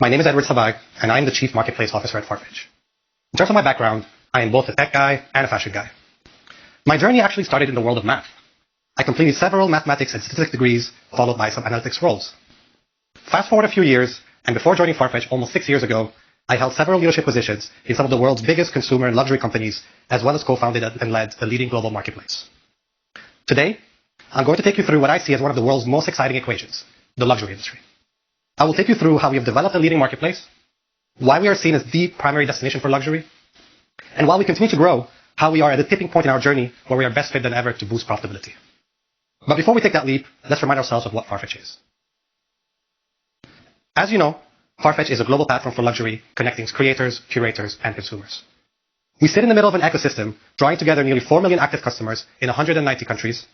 My name is Edward Sabag, and I am the Chief Marketplace Officer at Farfetch. In terms of my background, I am both a tech guy and a fashion guy. My journey actually started in the world of math. I completed several mathematics and statistics degrees, followed by some analytics roles. Fast forward a few years, and before joining Farfetch almost 6 years ago, I held several leadership positions in some of the world's biggest consumer and luxury companies, as well as co-founded and led a leading global marketplace. Today, I'm going to take you through what I see as one of the world's most exciting equations, the luxury industry. I will take you through how we have developed a leading marketplace, why we are seen as the primary destination for luxury, and while we continue to grow, how we are at a tipping point in our journey where we are best fit than ever to boost profitability. But before we take that leap, let's remind ourselves of what Farfetch is. As you know, Farfetch is a global platform for luxury, connecting creators, curators, and consumers. We sit in the middle of an ecosystem, drawing together nearly 4 million active customers in 190 countries,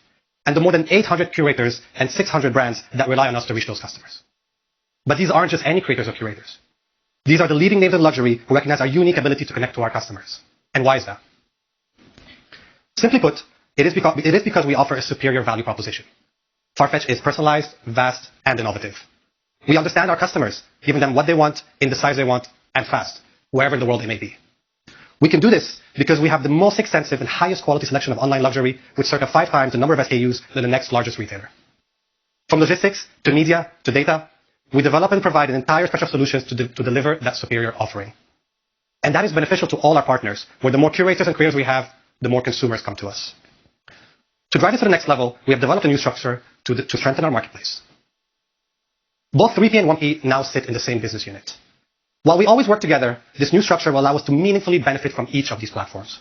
and the more than 800 curators and 600 brands that rely on us to reach those customers. But these aren't just any creators or curators. These are the leading names in luxury who recognize our unique ability to connect to our customers. And why is that? Simply put, it is because we offer a superior value proposition. Farfetch is personalized, vast, and innovative. We understand our customers, giving them what they want, in the size they want, and fast, wherever in the world it may be. We can do this because we have the most extensive and highest quality selection of online luxury, with circa 5 times the number of SKUs than the next largest retailer. From logistics, to media, to data, we develop and provide an entire spectrum of solutions to deliver that superior offering. And that is beneficial to all our partners, where the more curators and creators we have, the more consumers come to us. To drive this to the next level, we have developed a new structure to strengthen our marketplace. Both 3P and 1P now sit in the same business unit. While we always work together, this new structure will allow us to meaningfully benefit from each of these platforms.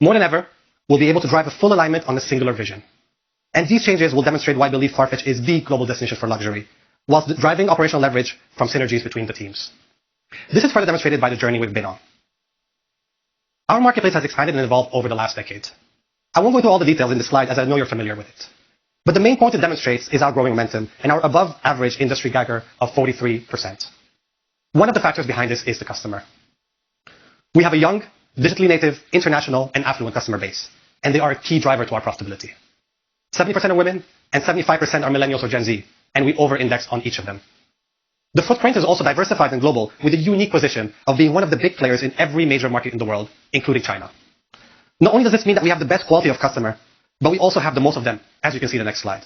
More than ever, we'll be able to drive a full alignment on a singular vision. And these changes will demonstrate why I believe Farfetch is the global destination for luxury, whilst driving operational leverage from synergies between the teams. This is further demonstrated by the journey we've been on. Our marketplace has expanded and evolved over the last decade. I won't go into all the details in this slide, as I know you're familiar with it. But the main point it demonstrates is our growing momentum and our above-average industry CAGR of 43%. One of the factors behind this is the customer. We have a young, digitally native, international, and affluent customer base, and they are a key driver to our profitability. 70% are women, and 75% are millennials or Gen Z, and we over-index on each of them. The footprint is also diversified and global, with a unique position of being one of the big players in every major market in the world, including China. Not only does this mean that we have the best quality of customer, but we also have the most of them, as you can see in the next slide.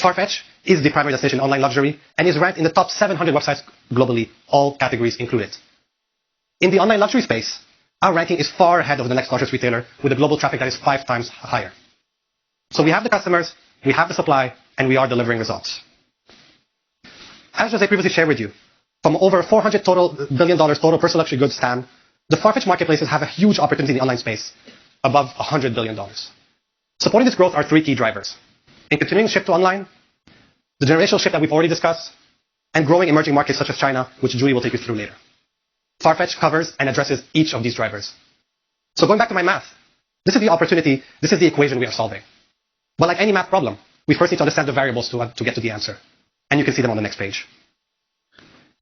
Farfetch is the primary destination in online luxury and is ranked in the top 700 websites globally, all categories included. In the online luxury space, our ranking is far ahead of the next largest retailer, with a global traffic that is 5 times higher. So we have the customers, we have the supply, and we are delivering results. As Jose previously shared with you, from over $400 billion total personal luxury goods TAM, the Farfetch marketplaces have a huge opportunity in the online space, above $100 billion. Supporting this growth are 3 key drivers: in continuing the shift to online, the generational shift that we've already discussed, and growing emerging markets such as China, which Julie will take you through later. Farfetch covers and addresses each of these drivers. So going back to my math, this is the opportunity, this is the equation we are solving. But like any math problem, we first need to understand the variables to get to the answer. And you can see them on the next page.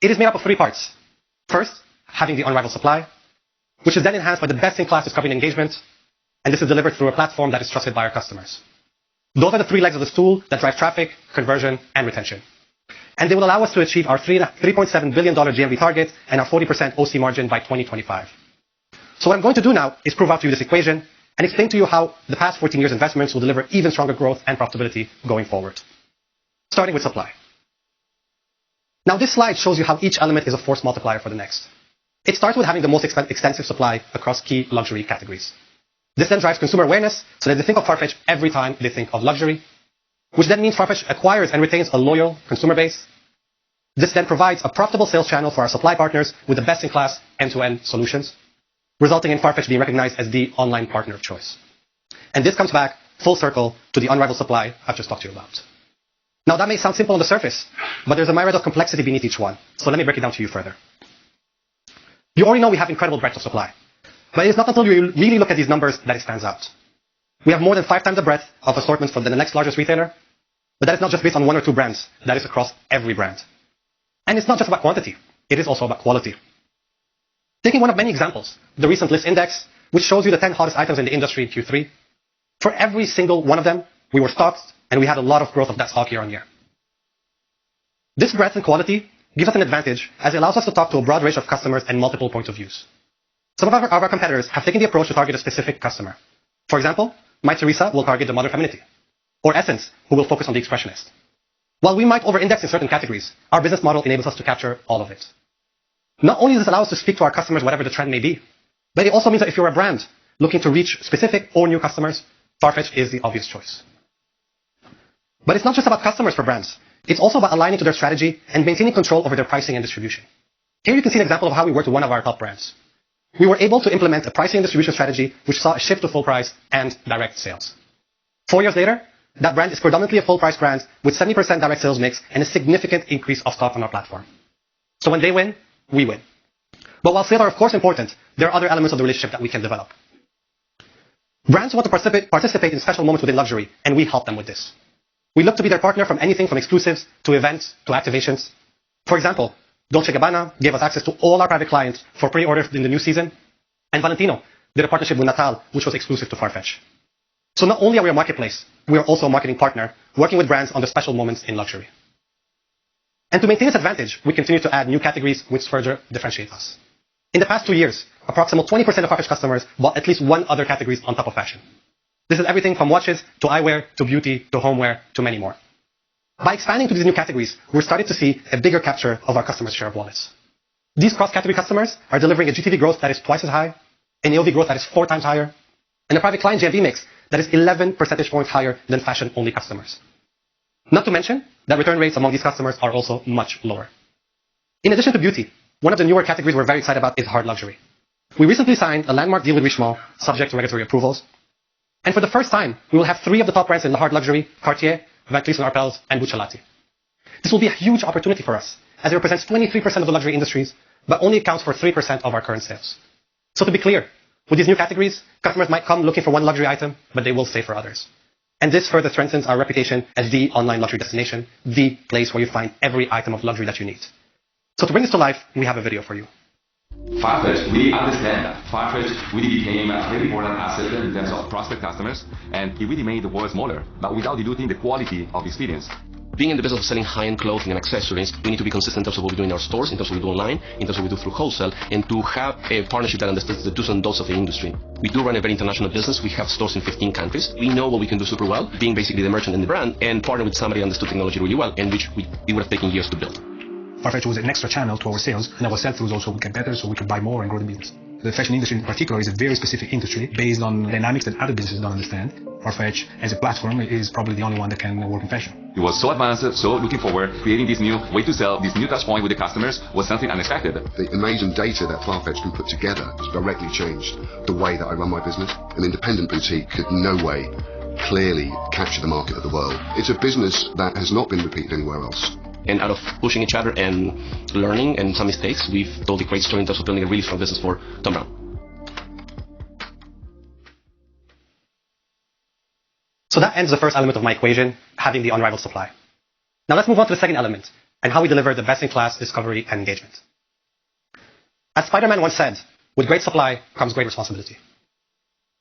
It is made up of 3 parts. First, having the unrivaled supply, which is then enhanced by the best-in-class discovery and engagement, and this is delivered through a platform that is trusted by our customers. Those are the 3 legs of the stool that drive traffic, conversion, and retention. And they will allow us to achieve our $3.7 billion GMV target and our 40% OC margin by 2025. So what I'm going to do now is prove out to you this equation and explain to you how the past 14 years' investments will deliver even stronger growth and profitability going forward. Starting with supply. Now this slide shows you how each element is a force multiplier for the next. It starts with having the most extensive supply across key luxury categories. This then drives consumer awareness so that they think of Farfetch every time they think of luxury, which then means Farfetch acquires and retains a loyal consumer base. This then provides a profitable sales channel for our supply partners with the best-in-class end-to-end solutions, resulting in Farfetch being recognized as the online partner of choice. And this comes back full circle to the unrivaled supply I've just talked to you about. Now that may sound simple on the surface, but there's a myriad of complexity beneath each one, so let me break it down to you further. You already know we have incredible breadth of supply, but it's not until you really look at these numbers that it stands out. We have more than 5 times the breadth of assortments for the next largest retailer, but that is not just based on 1 or 2 brands, that is across every brand. And it's not just about quantity, it is also about quality. Taking one of many examples, the recent list index, which shows you the 10 hottest items in the industry in Q3, for every single one of them, we were stocked, and we had a lot of growth of that stock year on year. This breadth and quality gives us an advantage as it allows us to talk to a broad range of customers and multiple points of views. Some of our competitors have taken the approach to target a specific customer. For example, My Teresa will target the modern femininity, or Essence, who will focus on the expressionist. While we might over-index in certain categories, our business model enables us to capture all of it. Not only does this allow us to speak to our customers whatever the trend may be, but it also means that if you're a brand looking to reach specific or new customers, Farfetch is the obvious choice. But it's not just about customers for brands. It's also about aligning to their strategy and maintaining control over their pricing and distribution. Here you can see an example of how we worked with one of our top brands. We were able to implement a pricing and distribution strategy which saw a shift to full price and direct sales. 4 years later, that brand is predominantly a full price brand with 70% direct sales mix and a significant increase of stock on our platform. So when they win, we win. But while sales are of course important, there are other elements of the relationship that we can develop. Brands want to participate in special moments within luxury, and we help them with this. We look to be their partner from anything from exclusives to events to activations. For example, Dolce & Gabbana gave us access to all our private clients for pre-orders in the new season, and Valentino did a partnership with Natal, which was exclusive to Farfetch. So not only are we a marketplace, we are also a marketing partner, working with brands on the special moments in luxury. And to maintain this advantage, we continue to add new categories which further differentiate us. In the past 2 years, approximately 20% of Farfetch customers bought at least one other categories on top of fashion. This is everything from watches to eyewear to beauty to homeware to many more. By expanding to these new categories, we're starting to see a bigger capture of our customers' share of wallets. These cross-category customers are delivering a GTV growth that is twice as high, an AOV growth that is 4 times higher, and a private client GMV mix that is 11 percentage points higher than fashion-only customers. Not to mention that return rates among these customers are also much lower. In addition to beauty, one of the newer categories we're very excited about is hard luxury. We recently signed a landmark deal with Richemont, subject to regulatory approvals. And for the first time, we will have 3 of the top brands in the hard luxury: Cartier, Van Cleef & Arpels, and Buccellati. This will be a huge opportunity for us, as it represents 23% of the luxury industries, but only accounts for 3% of our current sales. So to be clear, with these new categories, customers might come looking for one luxury item, but they will stay for others. And this further strengthens our reputation as the online luxury destination, the place where you find every item of luxury that you need. So to bring this to life, we have a video for you. Farfetch, we understand that Farfetch really became a very important asset in terms of prospect customers, and it really made the world smaller, but without diluting the quality of experience. Being in the business of selling high-end clothing and accessories, we need to be consistent in terms of what we do in our stores, in terms of what we do online, in terms of what we do through wholesale, and to have a partnership that understands the do's and don'ts of the industry. We do run a very international business. We have stores in 15 countries. We know what we can do super well, being basically the merchant and the brand, and partner with somebody who understood technology really well, and which it would have taken years to build. Farfetch was an extra channel to our sales, and our sell-throughs also would get better, so we could buy more and grow the business. The fashion industry in particular is a very specific industry based on dynamics that other businesses don't understand. Farfetch, as a platform, is probably the only one that can work in fashion. It was so advanced, so looking forward, creating this new way to sell, this new touch point with the customers was something unexpected. The amazing data that Farfetch can put together has directly changed the way that I run my business. An independent boutique could in no way clearly capture the market of the world. It's a business that has not been repeated anywhere else. And out of pushing each other and learning and some mistakes, we've told a great story in terms of building a really strong business for Thom Browne. So that ends the first element of my equation, having the unrivaled supply. Now let's move on to the second element, and how we deliver the best-in-class discovery and engagement. As Spider-Man once said, with great supply comes great responsibility.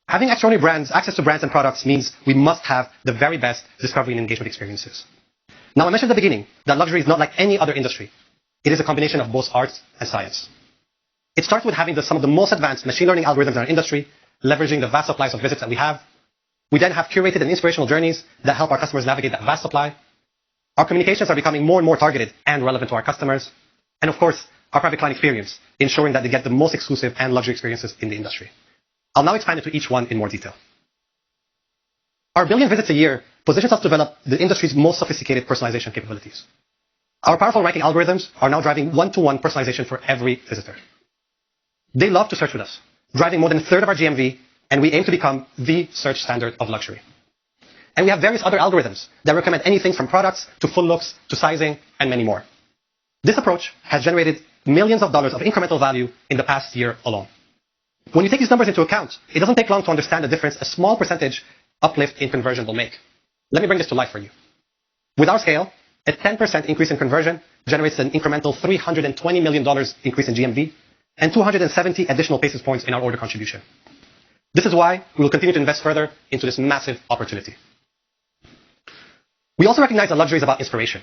Having extraordinary brands, access to brands and products means we must have the very best discovery and engagement experiences. Now, I mentioned at the beginning that luxury is not like any other industry. It is a combination of both art and science. It starts with having some of the most advanced machine learning algorithms in our industry, leveraging the vast supplies of visits that we have. We then have curated and inspirational journeys that help our customers navigate that vast supply. Our communications are becoming more and more targeted and relevant to our customers. And of course, our private client experience, ensuring that they get the most exclusive and luxury experiences in the industry. I'll now expand into each one in more detail. Our 1 billion visits a year positions us to develop the industry's most sophisticated personalization capabilities. Our powerful ranking algorithms are now driving one-to-one personalization for every visitor. They love to search with us, driving more than a third of our GMV, and we aim to become the search standard of luxury. And we have various other algorithms that recommend anything from products to full looks to sizing and many more. This approach has generated millions of dollars of incremental value in the past year alone. When you take these numbers into account, it doesn't take long to understand the difference a small percentage uplift in conversion will make. Let me bring this to life for you. With our scale, a 10% increase in conversion generates an incremental $320 million increase in GMV and 270 additional basis points in our order contribution. This is why we will continue to invest further into this massive opportunity. We also recognize that luxury is about inspiration.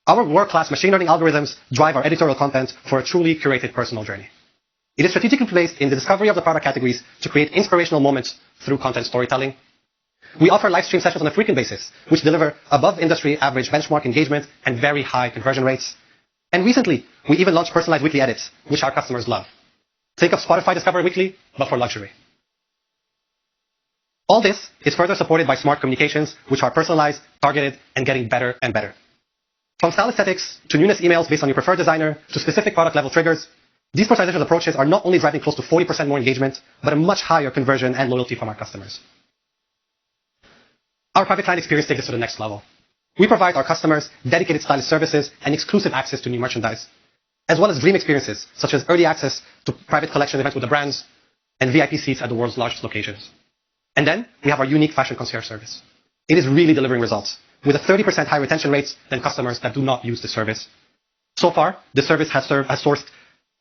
Our world-class machine learning algorithms drive our editorial content for a truly curated personal journey. It is strategically placed in the discovery of the product categories to create inspirational moments through content storytelling. We offer live stream sessions on a frequent basis, which deliver above industry average benchmark engagement and very high conversion rates. And recently, we even launched personalized weekly edits, which our customers love. Think of Spotify Discover Weekly, but for luxury. All this is further supported by smart communications, which are personalized, targeted, and getting better and better. From style aesthetics to newness emails based on your preferred designer to specific product level triggers, these personalization approaches are not only driving close to 40% more engagement, but a much higher conversion and loyalty from our customers. Our private client experience takes us to the next level. We provide our customers dedicated stylist services and exclusive access to new merchandise, as well as dream experiences, such as early access to private collection events with the brands and VIP seats at the world's largest locations. And then we have our unique fashion concierge service. It is really delivering results, with a 30% higher retention rates than customers that do not use the service. So far, the service has sourced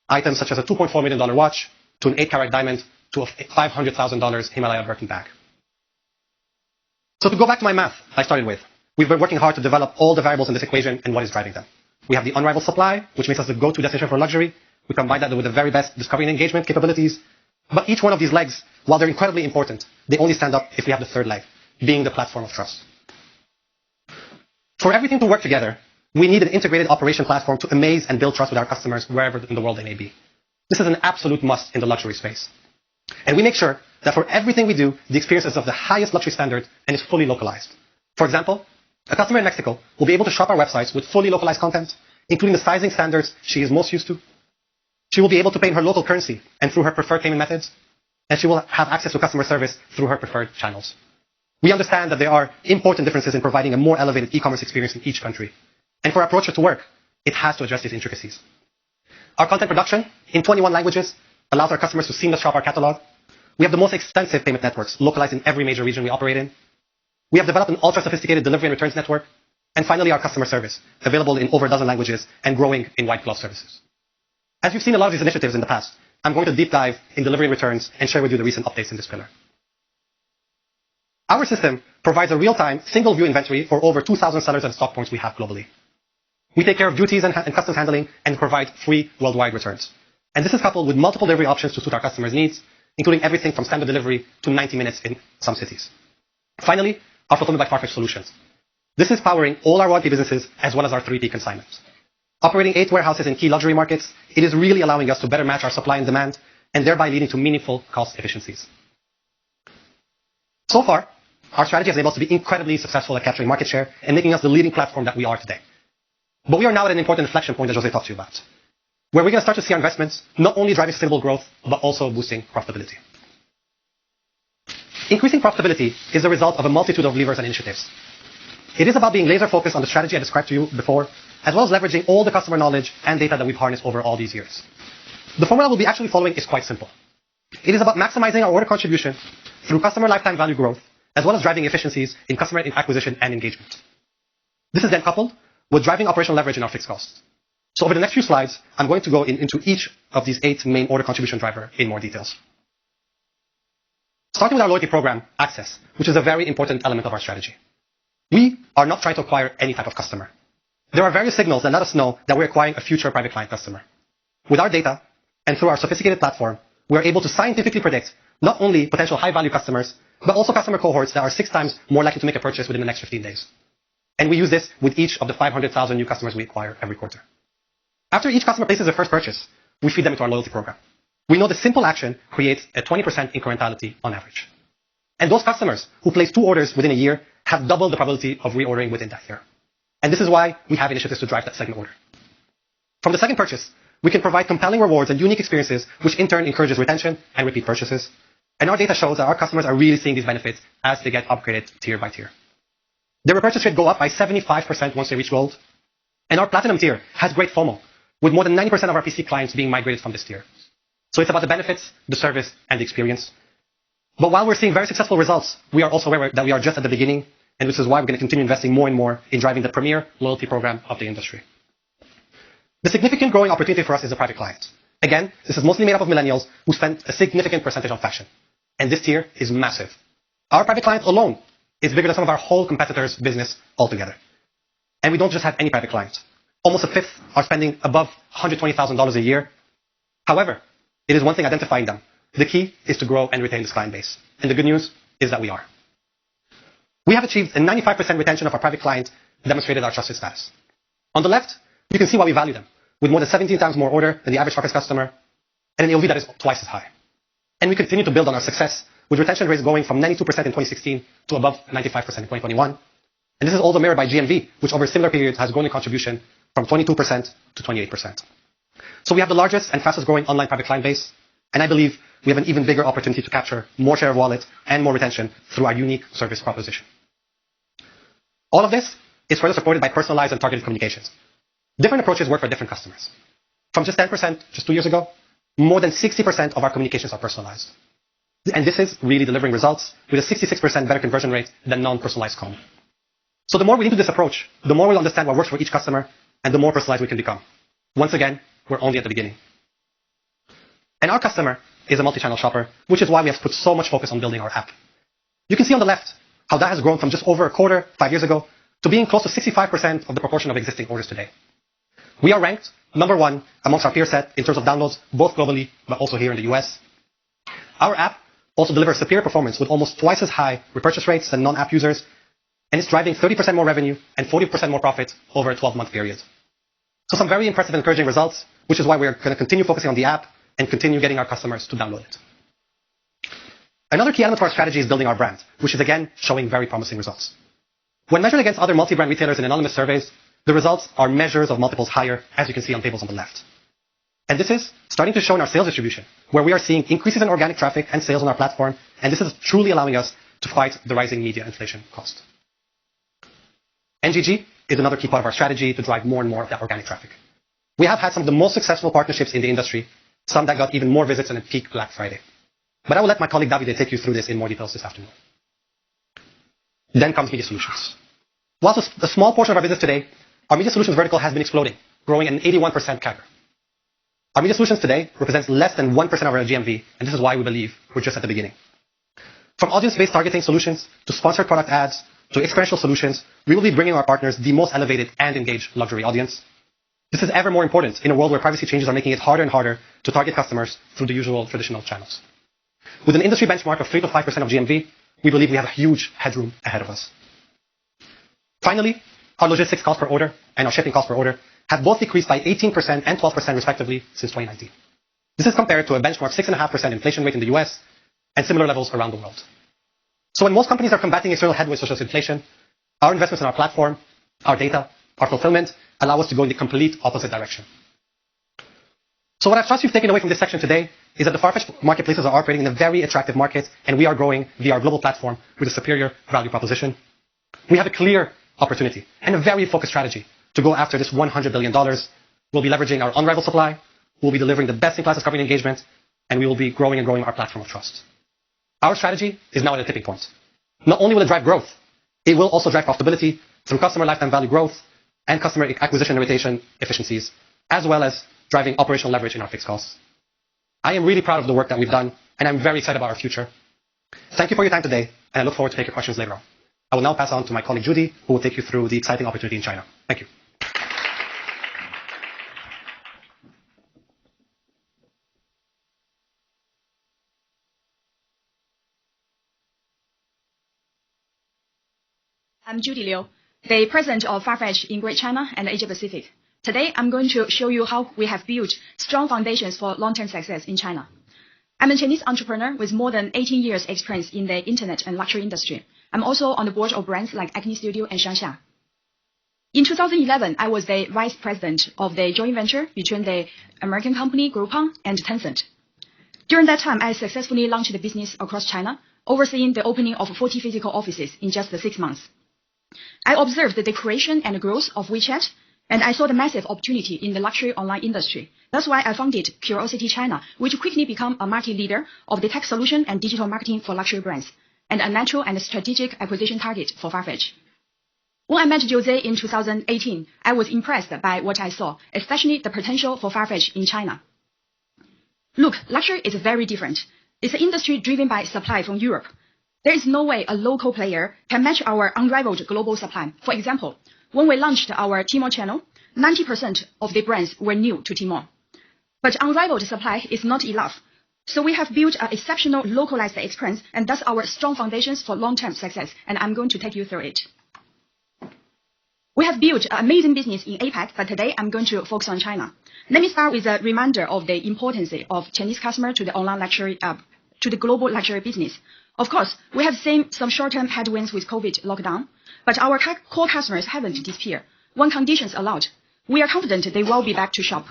items such as a $2.4 million watch, to an 8-carat diamond, to a $500,000 Himalaya Birkin bag. So to go back to my math I started with, we've been working hard to develop all the variables in this equation and what is driving them. We have the unrivaled supply, which makes us the go-to destination for luxury. We combine that with the very best discovery and engagement capabilities. But each one of these legs, while they're incredibly important, they only stand up if we have the third leg, being the platform of trust. For everything to work together, we need an integrated operation platform to amaze and build trust with our customers wherever in the world they may be. This is an absolute must in the luxury space. And we make sure that for everything we do, the experience is of the highest luxury standard and is fully localized. For example, a customer in Mexico will be able to shop our websites with fully localized content, including the sizing standards she is most used to. She will be able to pay in her local currency and through her preferred payment methods, and she will have access to customer service through her preferred channels. We understand that there are important differences in providing a more elevated e-commerce experience in each country. And for our approach to work, it has to address these intricacies. Our content production in 21 languages allows our customers to seamlessly shop our catalog. We have the most extensive payment networks localized in every major region we operate in. We have developed an ultra-sophisticated delivery and returns network. And finally, our customer service, available in over a dozen languages and growing in white glove services. As you've seen a lot of these initiatives in the past, I'm going to deep dive in delivery and returns and share with you the recent updates in this pillar. Our system provides a real-time, single-view inventory for over 2,000 sellers and stock points we have globally. We take care of duties and customs handling and provide free worldwide returns. And this is coupled with multiple delivery options to suit our customers' needs, including everything from standard delivery to 90 minutes in some cities. Finally, our Fulfillment by Farfetch solutions. This is powering all our 1P businesses as well as our 3P consignments. Operating 8 warehouses in key luxury markets, it is really allowing us to better match our supply and demand, and thereby leading to meaningful cost efficiencies. So far, our strategy has enabled us to be incredibly successful at capturing market share and making us the leading platform that we are today. But we are now at an important inflection point that Jose talked to you about, where we're going to start to see our investments not only driving sustainable growth, but also boosting profitability. Increasing profitability is the result of a multitude of levers and initiatives. It is about being laser focused on the strategy I described to you before, as well as leveraging all the customer knowledge and data that we've harnessed over all these years. The formula we'll be actually following is quite simple. It is about maximizing our order contribution through customer lifetime value growth, as well as driving efficiencies in customer acquisition and engagement. This is then coupled with driving operational leverage in our fixed costs. So over the next few slides, I'm going to go into each of these 8 main order contribution drivers in more details. Starting with our loyalty program, Access, which is a very important element of our strategy. We are not trying to acquire any type of customer. There are various signals that let us know that we're acquiring a future private client customer. With our data and through our sophisticated platform, we're able to scientifically predict not only potential high-value customers, but also customer cohorts that are 6 times more likely to make a purchase within the next 15 days. And we use this with each of the 500,000 new customers we acquire every quarter. After each customer places their first purchase, we feed them into our loyalty program. We know the simple action creates a 20% incrementality on average. And those customers who place 2 orders within a year have doubled the probability of reordering within that year. And this is why we have initiatives to drive that second order. From the second purchase, we can provide compelling rewards and unique experiences, which in turn encourages retention and repeat purchases. And our data shows that our customers are really seeing these benefits as they get upgraded tier by tier. Their repurchase rate go up by 75% once they reach gold. And our platinum tier has great FOMO, with more than 90% of our PC clients being migrated from this tier. So it's about the benefits, the service, and the experience. But while we're seeing very successful results, we are also aware that we are just at the beginning, and this is why we're going to continue investing more and more in driving the premier loyalty program of the industry. The significant growing opportunity for us is the private client. Again, this is mostly made up of millennials who spend a significant percentage on fashion. And this tier is massive. Our private client alone is bigger than some of our whole competitors' business altogether. And we don't just have any private clients. almost a fifth are spending above $120,000 a year. However, it is one thing identifying them. The key is to grow and retain this client base. And the good news is that we are. We have achieved a 95% retention of our private clients, demonstrated our trusted status. On the left, you can see why we value them, with more than 17 times more order than the average Farfetch customer, and an AOV that is twice as high. And we continue to build on our success, with retention rates going from 92% in 2016 to above 95% in 2021. And this is also mirrored by GMV, which over similar periods has grown in contribution from 22% to 28%. So we have the largest and fastest growing online private client base, and I believe we have an even bigger opportunity to capture more share of wallet and more retention through our unique service proposition. All of this is further supported by personalized and targeted communications. Different approaches work for different customers. From just 10% just 2 years ago, more than 60% of our communications are personalized. And this is really delivering results with a 66% better conversion rate than non-personalized comm. So the more we into this approach, the more we'll understand what works for each customer and the more personalized we can become. Once again, we're only at the beginning. And our customer is a multi-channel shopper, which is why we have put so much focus on building our app. You can see on the left how that has grown from just over a quarter 5 years ago to being close to 65% of the proportion of existing orders today. We are ranked number 1 amongst our peer set in terms of downloads, both globally, but also here in the US. Our app also delivers superior performance with almost twice as high repurchase rates than non-app users, and it's driving 30% more revenue and 40% more profit over a 12-month period. So some very impressive and encouraging results, which is why we're going to continue focusing on the app and continue getting our customers to download it. Another key element of our strategy is building our brand, which is again showing very promising results. When measured against other multi-brand retailers in anonymous surveys, the results are measures of multiples higher, as you can see on tables on the left. And this is starting to show in our sales distribution, where we are seeing increases in organic traffic and sales on our platform, and this is truly allowing us to fight the rising media inflation cost. NGG is another key part of our strategy to drive more and more of that organic traffic. We have had some of the most successful partnerships in the industry, some that got even more visits than a peak Black Friday. But I will let my colleague Davide take you through this in more details this afternoon. Then comes media solutions. Whilst a small portion of our business today, our media solutions vertical has been exploding, growing at an 81% CAGR. Our media solutions today represents less than 1% of our GMV, and this is why we believe we're just at the beginning. From audience-based targeting solutions to sponsored product ads to experiential solutions, we will be bringing our partners the most elevated and engaged luxury audience. This is ever more important in a world where privacy changes are making it harder and harder to target customers through the usual traditional channels. With an industry benchmark of 3 to 5% of GMV, we believe we have a huge headroom ahead of us. Finally, our logistics cost per order and our shipping cost per order have both decreased by 18% and 12% respectively since 2019. This is compared to a benchmark 6.5% inflation rate in the US and similar levels around the world. So when most companies are combating external headwinds such as inflation, our investments in our platform, our data, our fulfillment allow us to go in the complete opposite direction. So what I trust you've taken away from this section today is that the Farfetch marketplaces are operating in a very attractive market, and we are growing via our global platform with a superior value proposition. We have a clear opportunity and a very focused strategy to go after this $100 billion. We'll be leveraging our unrivaled supply, we'll be delivering the best-in-class discovery and engagement, and we will be growing and growing our platform of trust. Our strategy is now at a tipping point. Not only will it drive growth, it will also drive profitability through customer lifetime value growth and customer acquisition and retention efficiencies, as well as driving operational leverage in our fixed costs. I am really proud of the work that we've done, and I'm very excited about our future. Thank you for your time today, and I look forward to take your questions later on. I will now pass on to my colleague Judy, who will take you through the exciting opportunity in China. Thank you. I'm Judy Liu, the president of Farfetch in Great China and Asia Pacific. Today, I'm going to show you how we have built strong foundations for long-term success in China. I'm a Chinese entrepreneur with more than 18 years experience in the internet and luxury industry. I'm also on the board of brands like Acne Studio and Shansha. In 2011, I was the vice president of the joint venture between the American company Groupon and Tencent. During that time, I successfully launched the business across China, overseeing the opening of 40 physical offices in just 6 months. I observed the creation and growth of WeChat, and I saw the massive opportunity in the luxury online industry. That's why I founded Curiosity China, which quickly became a market leader of the tech solution and digital marketing for luxury brands, and a natural and strategic acquisition target for Farfetch. When I met Jose in 2018, I was impressed by what I saw, especially the potential for Farfetch in China. Look, luxury is very different. It's an industry driven by supply from Europe. There is no way a local player can match our unrivaled global supply. For example, when we launched our Tmall channel, 90% of the brands were new to Tmall. But unrivaled supply is not enough. So we have built an exceptional localized experience, and thus our strong foundations for long-term success, and I'm going to take you through it. We have built an amazing business in APAC, but today I'm going to focus on China. Let me start with a reminder of the importance of Chinese customer to the online luxury, to the global luxury business. Of course, we have seen some short-term headwinds with COVID lockdown, but our core customers haven't disappeared. When conditions allowed, we are confident they will be back to shop.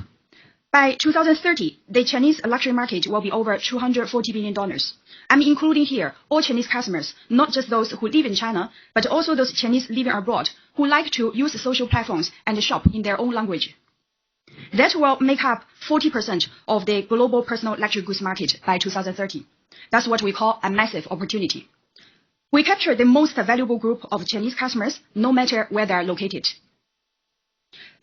By 2030, the Chinese luxury market will be over $240 billion. I'm including here all Chinese customers, not just those who live in China, but also those Chinese living abroad who like to use social platforms and shop in their own language. That will make up 40% of the global personal luxury goods market by 2030. That's what we call a massive opportunity. We capture the most valuable group of Chinese customers, no matter where they are located.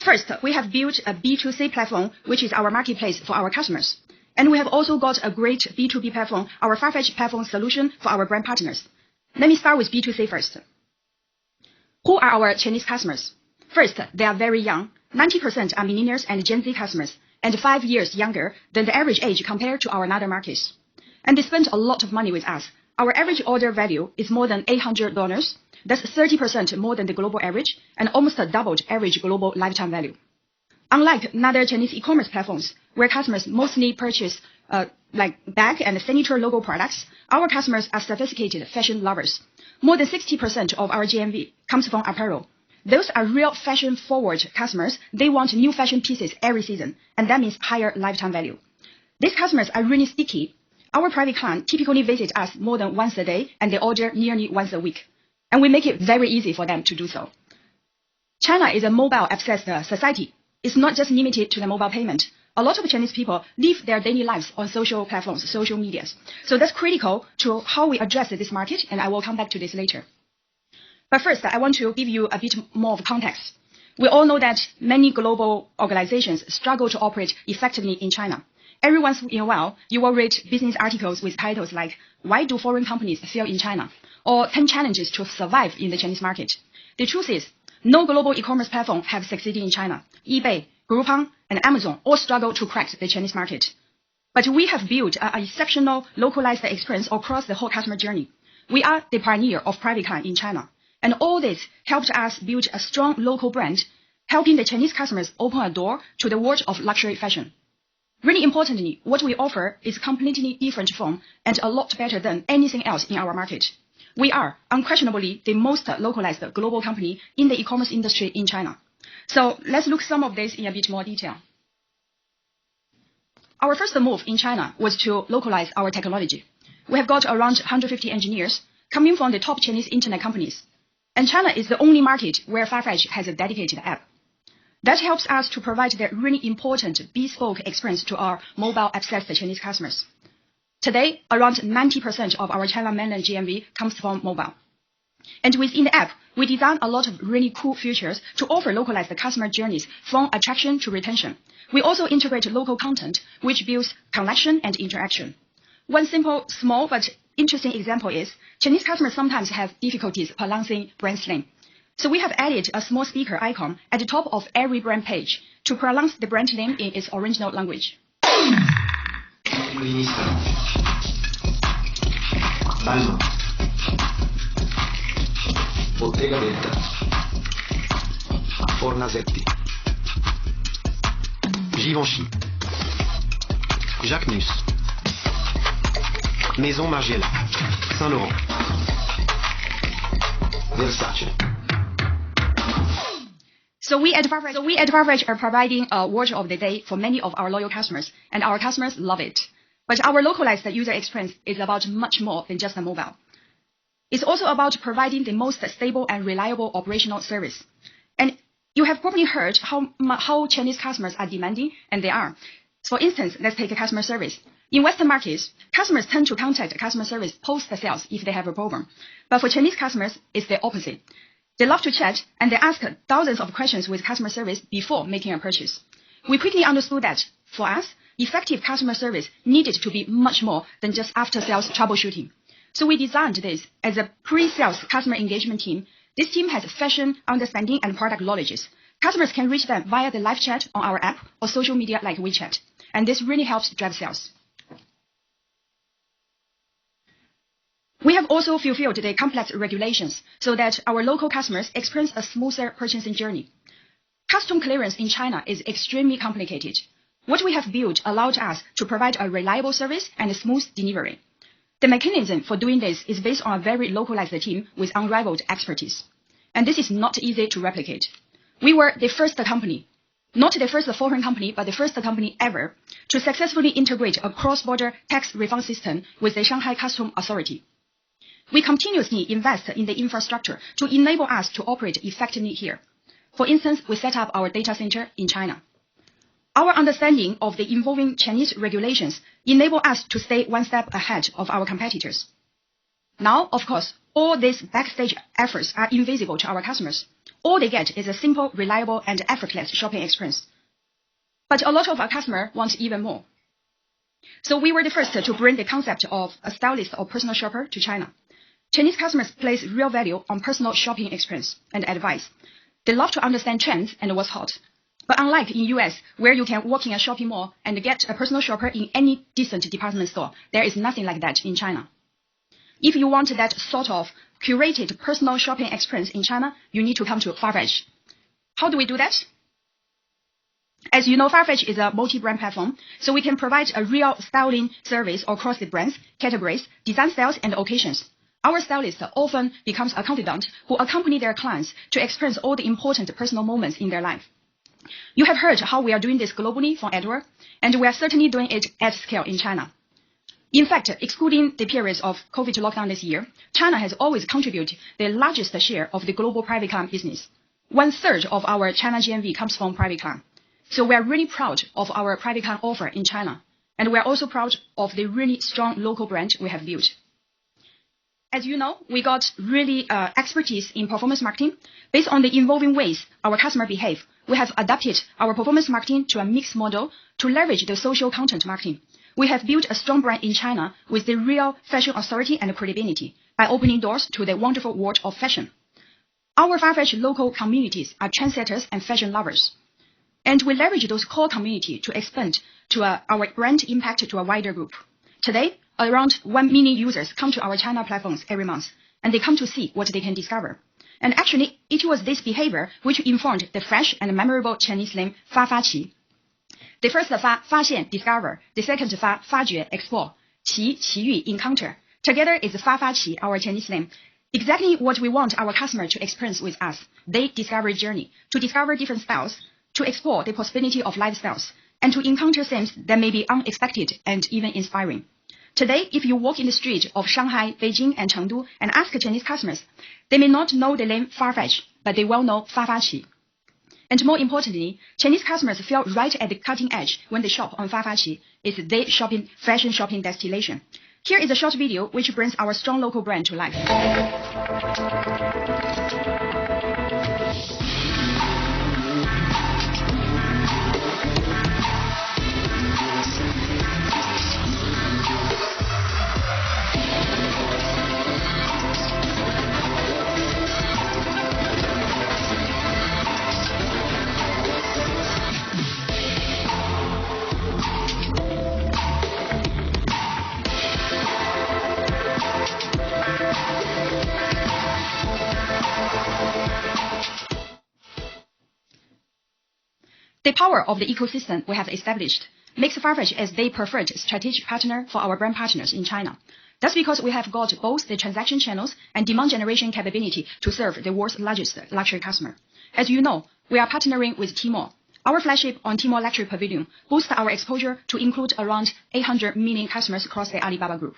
First, we have built a B2C platform, which is our marketplace for our customers. And we have also got a great B2B platform, our Farfetch platform solution for our brand partners. Let me start with B2C first. Who are our Chinese customers? First, they are very young. 90% are millennials and Gen Z customers, and 5 years younger than the average age compared to our other markets. And they spend a lot of money with us. Our average order value is more than $800. That's 30% more than the global average, and almost doubled average global lifetime value. Unlike other Chinese e-commerce platforms, where customers mostly purchase like bag and signature logo products, our customers are sophisticated fashion lovers. More than 60% of our GMV comes from apparel. Those are real fashion-forward customers. They want new fashion pieces every season, and that means higher lifetime value. These customers are really sticky. Our private client typically visit us more than once a day, and they order nearly once a week. And we make it very easy for them to do so. China is a mobile-obsessed society. It's not just limited to the mobile payment. A lot of Chinese people live their daily lives on social platforms, social medias. So that's critical to how we address this market, and I will come back to this later. But first, I want to give you a bit more of context. We all know that many global organizations struggle to operate effectively in China. Every once in a while, you will read business articles with titles like, "Why do foreign companies fail in China?" or 10 challenges to survive in the Chinese market. The truth is, no global e-commerce platform have succeeded in China. eBay, Groupon, and Amazon all struggle to crack the Chinese market. But we have built an exceptional localized experience across the whole customer journey. We are the pioneer of private client in China. And all this helped us build a strong local brand, helping the Chinese customers open a door to the world of luxury fashion. Really importantly, what we offer is completely different from and a lot better than anything else in our market. We are unquestionably the most localized global company in the e-commerce industry in China. So let's look some of this in a bit more detail. Our first move in China was to localize our technology. We have got around 150 engineers coming from the top Chinese internet companies. And China is the only market where Farfetch has a dedicated app. That helps us to provide the really important bespoke experience to our mobile-obsessed Chinese customers. Today, around 90% of our China mainland GMV comes from mobile. And within the app, we design a lot of really cool features to offer localized customer journeys from attraction to retention. We also integrate local content, which builds connection and interaction. One simple, small, but interesting example is Chinese customers sometimes have difficulties pronouncing brand name. So we have added a small speaker icon at the top of every brand page to pronounce the brand name in its original language. Balma, Bottega Veneta, Fornasetti, Givenchy, Jacquemus, Maison Margiela, Saint Laurent, Versace. So we at Farfetch are providing a word of the day for many of our loyal customers, and our customers love it. But our localized user experience is about much more than just a mobile. It's also about providing the most stable and reliable operational service. And you have probably heard how Chinese customers are demanding, and they are. For instance, let's take customer service. In Western markets, customers tend to contact customer service post-sales if they have a problem. But for Chinese customers, it's the opposite. They love to chat, and they ask thousands of questions with customer service before making a purchase. We quickly understood that, for us, effective customer service needed to be much more than just after-sales troubleshooting. So we designed this as a pre-sales customer engagement team. This team has fashion understanding and product knowledge. Customers can reach them via the live chat on our app or social media like WeChat, and this really helps drive sales. We have also fulfilled the complex regulations so that our local customers experience a smoother purchasing journey. Custom clearance in China is extremely complicated. What we have built allowed us to provide a reliable service and a smooth delivery. The mechanism for doing this is based on a very localized team with unrivaled expertise. And this is not easy to replicate. We were the first company, not the first foreign company, but the first company ever to successfully integrate a cross-border tax refund system with the Shanghai Customs Authority. We continuously invest in the infrastructure to enable us to operate effectively here. For instance, we set up our data center in China. Our understanding of the evolving Chinese regulations enable us to stay one step ahead of our competitors. Now, of course, all these backstage efforts are invisible to our customers. All they get is a simple, reliable, and effortless shopping experience. But a lot of our customers want even more. So we were the first to bring the concept of a stylist or personal shopper to China. Chinese customers place real value on personal shopping experience and advice. They love to understand trends and what's hot. But unlike in US, where you can walk in a shopping mall and get a personal shopper in any decent department store, there is nothing like that in China. If you want that sort of curated personal shopping experience in China, you need to come to Farfetch. How do we do that? As you know, Farfetch is a multi-brand platform, so we can provide a real styling service across the brands, categories, design styles, and occasions. Our stylist often becomes a confidant who accompany their clients to experience all the important personal moments in their life. You have heard how we are doing this globally from Edward, and we are certainly doing it at scale in China. In fact, excluding the periods of COVID lockdown this year, China has always contributed the largest share of the global private client business. 1/3 of our China GMV comes from private client. So we are really proud of our private client offer in China, and we are also proud of the really strong local brand we have built. As you know, we got really expertise in performance marketing. Based on the evolving ways our customers behave, we have adapted our performance marketing to a mixed model to leverage the social content marketing. We have built a strong brand in China with the real fashion authority and credibility by opening doors to the wonderful world of fashion. Our Farfetch local communities are trendsetters and fashion lovers. And we leverage those core community to expand to our brand impact to a wider group. Today, around 1 million users come to our China platforms every month, and they come to see what they can discover. And actually, it was this behavior which informed the fresh and memorable Chinese name Farfetch. The first Fa, 发现, discover. The second Fa, 发掘, explore. Qi, 奇遇, encounter. Together is Farfetch, our Chinese name. Exactly what we want our customer to experience with us. Their discovery journey, to discover different styles, to explore the possibility of lifestyles, and to encounter things that may be unexpected and even inspiring. Today, if you walk in the street of Shanghai, Beijing, and Chengdu and ask Chinese customers, they may not know the name Farfetch, but they well know Farfetch. And more importantly, Chinese customers feel right at the cutting edge when they shop on Farfetch. It's their fashion shopping destination. Here is a short video which brings our strong local brand to life. The power of the ecosystem we have established makes Farfetch as the preferred strategic partner for our brand partners in China. That's because we have got both the transaction channels and demand generation capability to serve the world's largest luxury customer. As you know, we are partnering with Tmall. Our flagship on Tmall Luxury Pavilion boosts our exposure to include around 800 million customers across the Alibaba Group.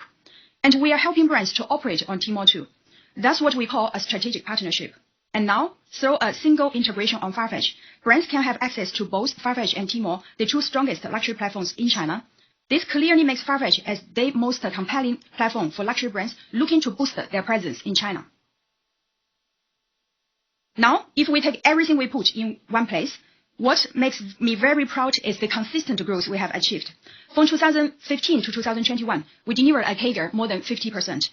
And we are helping brands to operate on Tmall too. That's what we call a strategic partnership. And now, through a single integration on Farfetch, brands can have access to both Farfetch and Tmall, the two strongest luxury platforms in China. This clearly makes Farfetch as the most compelling platform for luxury brands looking to boost their presence in China. Now, if we take everything we put in one place, what makes me very proud is the consistent growth we have achieved. From 2015 to 2021, we delivered a CAGR more than 50%.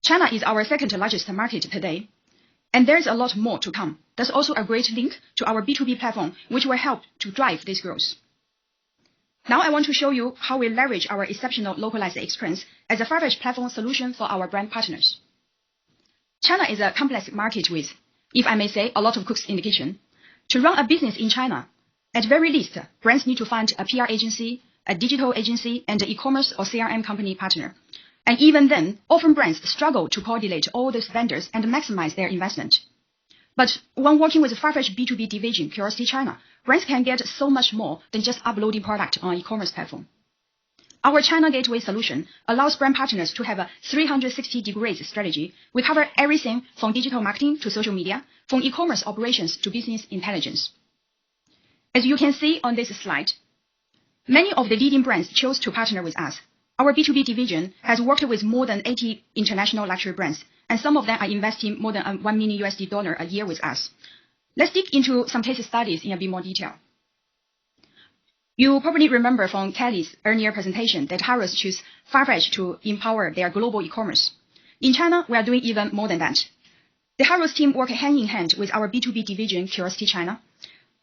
China is our second largest market today. And there's a lot more to come. That's also a great link to our B2B platform, which will help to drive this growth. Now I want to show you how we leverage our exceptional localized experience as a Farfetch platform solution for our brand partners. China is a complex market with, if I may say, a lot of cooks in the kitchen. To run a business in China, at very least, brands need to find a PR agency, a digital agency, and an e-commerce or CRM company partner. And even then, often brands struggle to coordinate all these vendors and maximize their investment. But when working with Farfetch B2B division, Curiosity China, brands can get so much more than just uploading product on an e-commerce platform. Our China Gateway solution allows brand partners to have a 360 degrees strategy. We cover everything from digital marketing to social media, from e-commerce operations to business intelligence. As you can see on this slide, many of the leading brands chose to partner with us. Our B2B division has worked with more than 80 international luxury brands, and some of them are investing more than $1 million a year with us. Let's dig into some case studies in a bit more detail. You probably remember from Kelly's earlier presentation that Harrods chose Farfetch to empower their global e-commerce. In China, we are doing even more than that. The Harrods team work hand in hand with our B2B division, Curiosity China.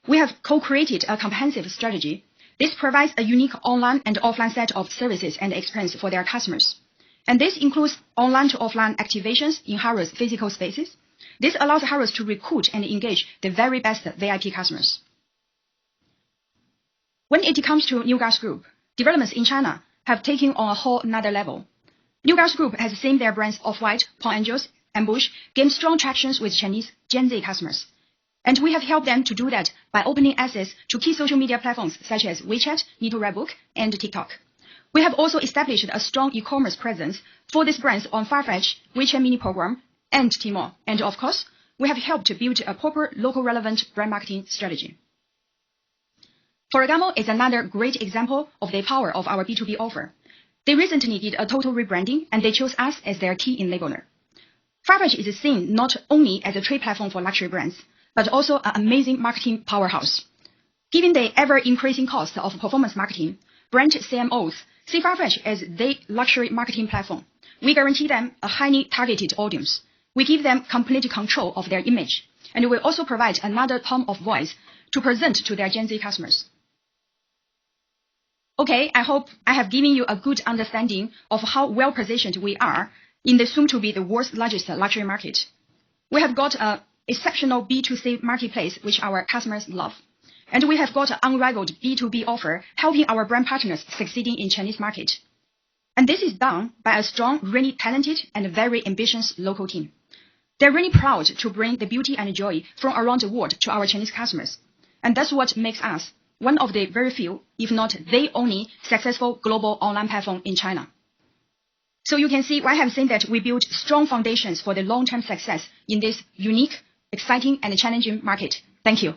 We have co-created a comprehensive strategy. This provides a unique online and offline set of services and experience for their customers. And this includes online to offline activations in Harrods physical spaces. This allows Harrods to recruit and engage the very best VIP customers. When it comes to New Guards Group, developments in China have taken on a whole another level. New Guards Group has seen their brands Off-White, Palm Angels, and Bush gain strong traction with Chinese Gen Z customers. And we have helped them to do that by opening access to key social media platforms such as WeChat, Nito Redbook, and TikTok. We have also established a strong e-commerce presence for these brands on Farfetch, WeChat mini program, and Tmall. And of course, we have helped to build a proper local relevant brand marketing strategy. Ferragamo is another great example of the power of our B2B offer. They recently did a total rebranding and they chose us as their key enabler. Farfetch is seen not only as a trade platform for luxury brands, but also an amazing marketing powerhouse. Given the ever-increasing cost of performance marketing, brand CMOs see Farfetch as the luxury marketing platform. We guarantee them a highly targeted audience. We give them complete control of their image, and we also provide another tone of voice to present to their Gen Z customers. Okay, I hope I have given you a good understanding of how well positioned we are in the soon to be the world's largest luxury market. We have got an exceptional B2C marketplace which our customers love. And we have got an unrivaled B2B offer helping our brand partners succeeding in Chinese market. And this is done by a strong, really talented and very ambitious local team. They're really proud to bring the beauty and joy from around the world to our Chinese customers. And that's what makes us one of the very few, if not the only, successful global online platform in China. So you can see I have seen that we built strong foundations for the long-term success in this unique, exciting, and challenging market. Thank you.